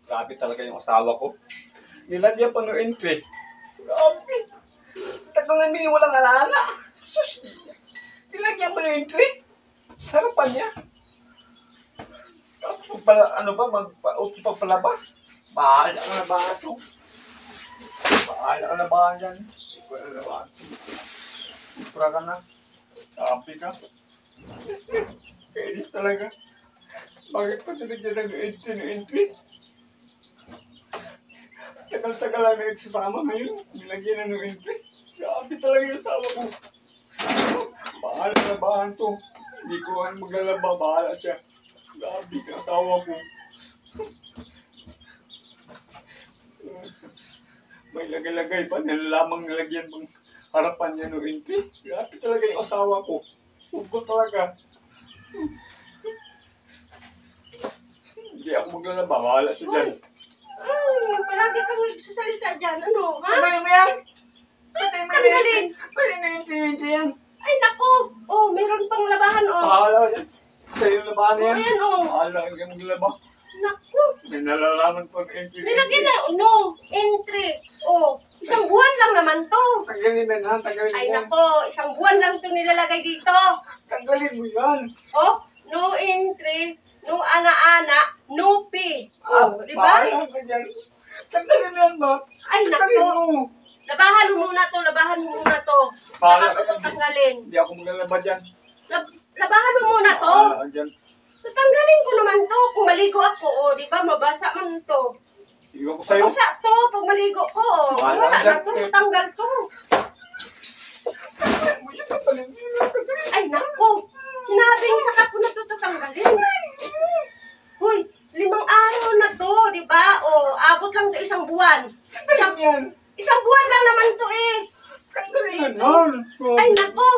Grabe talaga yung asawa ko. Nilagyan pa ng entry. Grabe. Tagal na mini walang alala. Sus. Nilagyan pa ng entry. Sarapan niya. Tapos ano ba, mag-auto pa pala ba? Bahala ka na ba ito? Bahala ka na ba dyan? Bahala na ba ito? Supra ka na. Sabi ka. Kainis talaga. Bakit pa nilagyan ng entry? Tagal-tagal lang nagsasama ngayon. Nilagyan na ng entry. Grabe talaga yung asawa ko. Bahala na ba ito? Hindi ko maglalaba. Bahala siya. Grabe yung asawa ko. May lagay-lagay pa. Nilalamang nilagyan pang harapan niya ng entry. Grabe talaga yung asawa ko. Sugot talaga. Hindi ako maglalaba. Bahala siya dyan. Palagi kang nagsasalita dyan. Ano, ha? Tanggalin mo yan! Tanggalin! Pwede na entry yan. Ay, naku! Oh, meron pang labahan, oh. Bahala ka dyan. Sa'yo yung labahan yan. Ayan, oh. Bahala ka yung maglaba. Naku! May nalalaman pang entry. Nilagyan na, no, entry. Oh, isang buwan lang naman to. Tanggalin na yan. Tanggalin mo. Ay, nako, isang buwan lang to nilalagay dito. Tanggalin mo yan. Oh, no entry, no ana-ana, no pay. Oh, di ba? Bahala ka dyan. Tanggalin mo yan ba? Ay, Tanggalin nako. mo. Labahan mo muna to, labahan mo muna to. Bahala Saka ka ko dyan. tanggalin. Hindi ako maglalaba dyan. Labahan mo muna to. Bahala ka dyan. So, tanggalin ko naman to. Kung maligo ako, oh, di ba, mabasa man to. Iwan ko sa'yo. Mabasa to, pag maligo ko, oh. Bahala Wala ka dyan. na to, tanggal to. Tanggalin mo yan. Tanggalin mo yan. Ay, naku. Sinabing saka ko na to tatanggalin. Huy, 5 araw na to, di ba? O, abot lang to isang buwan. Tanggalin mo yan. Isang buwan lang naman to eh. Tanggalin mo yan. Ay, naku.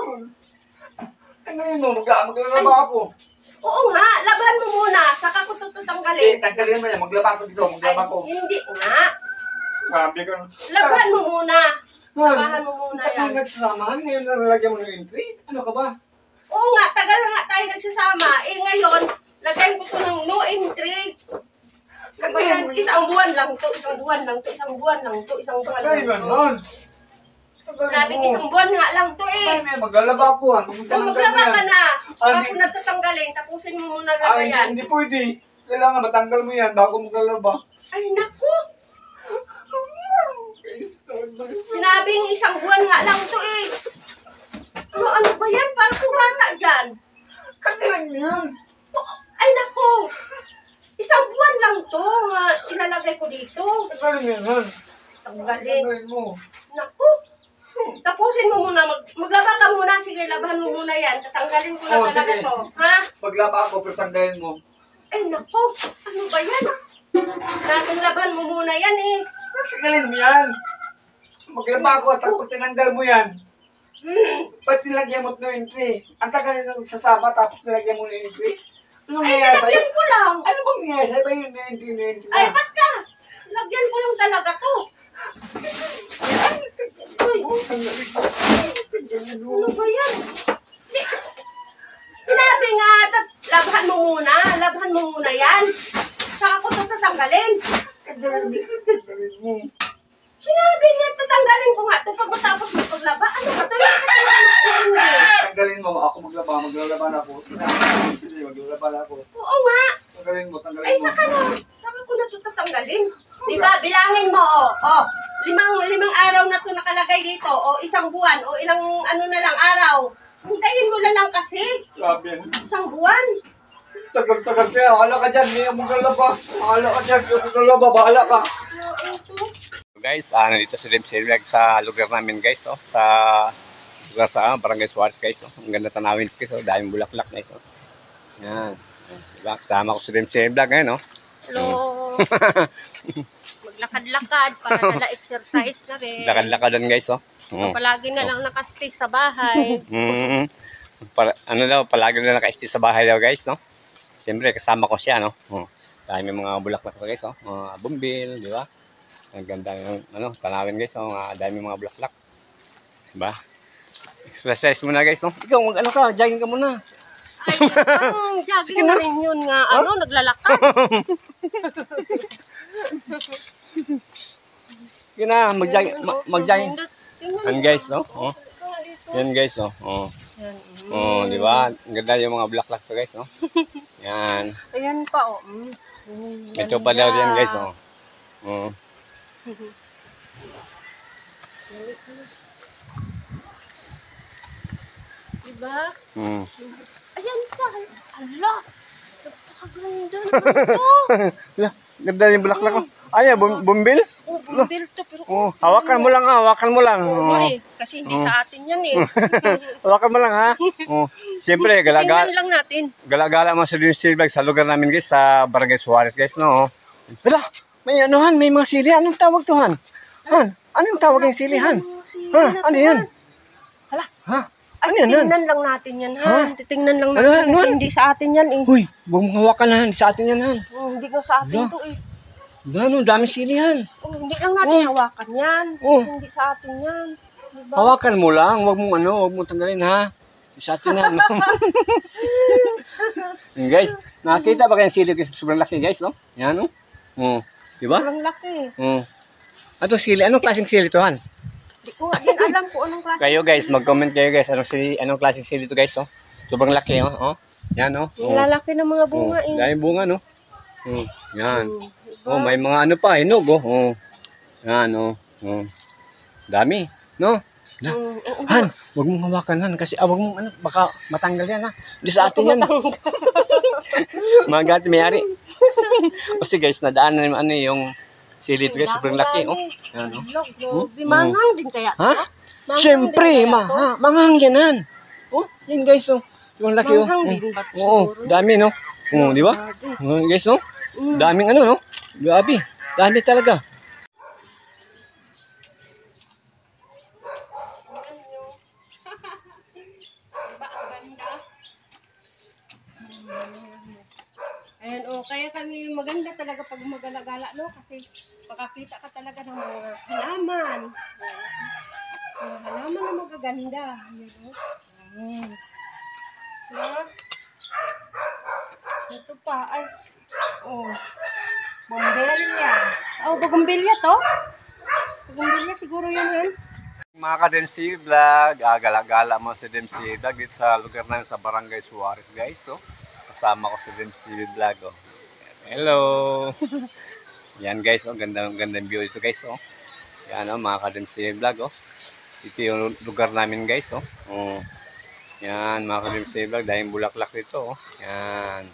Tanggalin mo. Maglalaba ako. Oo nga, laban mo muna. Saka ko to tatanggalin. Tanggalin mo yan. Maglaba ako dito. Ay, Maglaba ko. hindi nga. Grabe ka. Laban mo muna. Labahan mo muna Tagal yan. nagsasamahan. Ngayon na nalagyan mo ng entry. Ano ka ba? Oo nga, tagal na nga tayo nagsasama. Eh ngayon, lagyan ko to ng no entry. Ano ba yan? Isang buwan lang to, isang buwan lang to, isang buwan lang to, isang buwan lang Tanggalin mo to. nun. Sabi, isang buwan nga lang to eh. Tanggalin mo yan. Maglalaba ako. Kung maglaba ka na, ako na tatanggalin, tapusin mo muna Ay, labayan. hindi pwede. Kailangan matanggal mo yan bago maglalaba. Ay, naku! Sinabing isang buwan nga lang to eh. Ano ba yan? Parang kung bata dyan. Tanggalin mo yan. Ay, naku! Isang buwan lang to. Ilalagay ko dito. Tanggalin mo yan. Han. Tanggalin. Tanggalin mo. Naku! Tapusin mo muna. Maglaba ka muna. Sige, labahan mo muna yan. Tatanggalin ko na Oh, talaga sige. to. Ha? Paglaba ako, pero tanggalin mo. Ay, naku! Ano ba yan? Naging laban mo muna yan eh. Tanggalin mo yan. Maglaba ako at tapos tinanggal mo yan. Ba't nilagyan mo ng entry? Ang tagal na nagsasama tapos nilagyan mo ng entry? Anong Ay, nangyayari sa'yo? nilagyan ko lang. Ano bang nangyayari sa'yo? Ba yung entry Ay, basta! Lagyan ko lang talaga to. Uy, ano ba yan? Di, sinabi nga, labahan mo muna. Labahan mo muna yan. Saka ko ito tatanggalin. Tanggalin mo. Sinabi niya, tatanggalin ko nga ito pag matapos mo paglaba. Ano ba ito? Tanggalin mo. Ako maglaba. Maglalaban ako. Sige, maglalaban ako. Oo nga. Tanggalin mo. Tanggalin Ay, mo. saka na. Saka ko na ito tatanggalin. Diba, bilangin mo, oh. Limang araw na ito nakalagay dito. O isang buwan. O ilang ano na lang araw. Hintayin mo na lang kasi. Grabe yan. Isang buwan. Tagal-tagal kaya. Bahala ka dyan. Hindi ako maglalaba. Bahala ka dyan. Hindi ako maglalaba. Bahala ka. Guys, nandito si Rim Silvag sa lugar namin guys, oh. Sa lugar sa Barangay Suarez guys, oh. Ang ganda tanawin guys, oh. Daming bulaklak guys, oh. Yan. Diba? Kasama ko si Rim Silvag ngayon, oh. Hello. Maglakad-lakad para nala exercise na rin. Lakad-lakadan guys, oh. Palagi na lang nakastay sa bahay. Ano daw, palagi na naka-stay sa bahay daw guys, no? Siyempre, kasama ko siya, no? Dahil may mga bulaklak guys, oh. Mga bumbil, di ba? Ang ganda ng tanawin guys, oh. Dahil may mga bulaklak. Diba? Exercise muna guys, no? Ikaw, ka, jogging ka muna. Ay, parang jogging na rin yun nga. Naglalakad. Sige na, mag-jogging. Tingnan Yan mo. guys, no? Oh. Ikaw nga dito. Yan guys, oh. Oh. Yan. Oh, di ba? Ang ganda yung mga bulaklak to guys, no? Yan. Ayan pa, oh. Ito pa daw yan guys, oh. Oh. Diba? Mm. Ayan pa. Ala. Napakaganda naman to. Lah, ganda yung bulaklak ko. Ay, bumbil? Oh, bumbil to. Pero Oh, hawakan mo lang, ha. Hawakan mo lang. Oo, Oh. eh. Kasi hindi sa atin yan eh. Hawakan mo lang, ha. Oh. Siyempre, Tingnan gala-gala. lang natin. Gala-gala mo sa Dream Vlog sa lugar namin guys, sa Barangay Suarez guys, no? Wala, may ano Han, may mga sili. Anong tawag to Han? Han, anong tawag ng sili Han? Ha, ano yan? Hala. Ha? Ay, Ano yan Han? titingnan lang natin yan, ha? Ha? Titingnan lang Ano, natin ano? kasi hindi sa atin yan eh. Uy, huwag mong hawakan na Han, sa atin yan Han. Oh, hindi ko sa atin Hala. to eh. Ano, dami sili Han. Oh, hindi lang natin hawakan yan. Oh. Kasi hindi sa atin yan. Diba? Hawakan mo lang, huwag mong huwag mong tanggalin ha. Sa atin yan. No? Yan, guys, nakita ba kayong sili kasi sobrang laki guys, no? Yan, no? Oh, di ba? Walang laki. Oh. Ato sili, anong klaseng sili to Han? Hindi ko nga din alam kung anong klase. Kayo guys, mag-comment kayo guys, anong klaseng sili to guys, oh? Sobrang laki, oh. Oh. Yan, oh. Yung lalaki ng mga bunga eh. Daming bunga, no? Oh. Yan. Diba? Oh, may mga ano pa, hinog, oh. Oh. Yan, oh. Oh. Dami, no? Na. Oo. Han, huwag mong hawakan Han kasi wag mong ano, baka matanggal yan ha. Hindi sa atin yan. Magat may-ari. Kasi guys, nadaan na ano yung silid guys, sobrang laki oh. Yan oh. Grabe, manghang din kaya. Ha? Manghang Siyempre, din kaya to? manghang yan Han. Oh, yan guys oh. Sobrang laki oh. Manghang din ba to Oo, siguro? dami no. Oh, di ba? Oh, guys no. Daming ano no. Grabe. Dami talaga. Ayan, oh, kaya kami maganda talaga pag magala-gala, no? Kasi makakita ka talaga ng mga halaman. Mga halaman na magaganda. Ayan, oh. Ayan. Diba? Ito pa, ay, oh, bombilya. Oh, bugumbilya to? Bugumbilya siguro yun yan. Mga ka-Dempsey Vlog, gala-gala mo si Dempsey Vlog dito sa lugar namin sa Barangay Suarez guys. So, kasama ko si Dempsey Vlog. Oh. Hello! Yan guys, oh, gandang view dito guys. Oh. Yan oh, mga ka-Dempsey Vlog. Oh. Ito yung lugar namin guys. Oh. Oh. Yan mga ka-Dempsey Vlog, dahil bulaklak dito. Oh. Yan.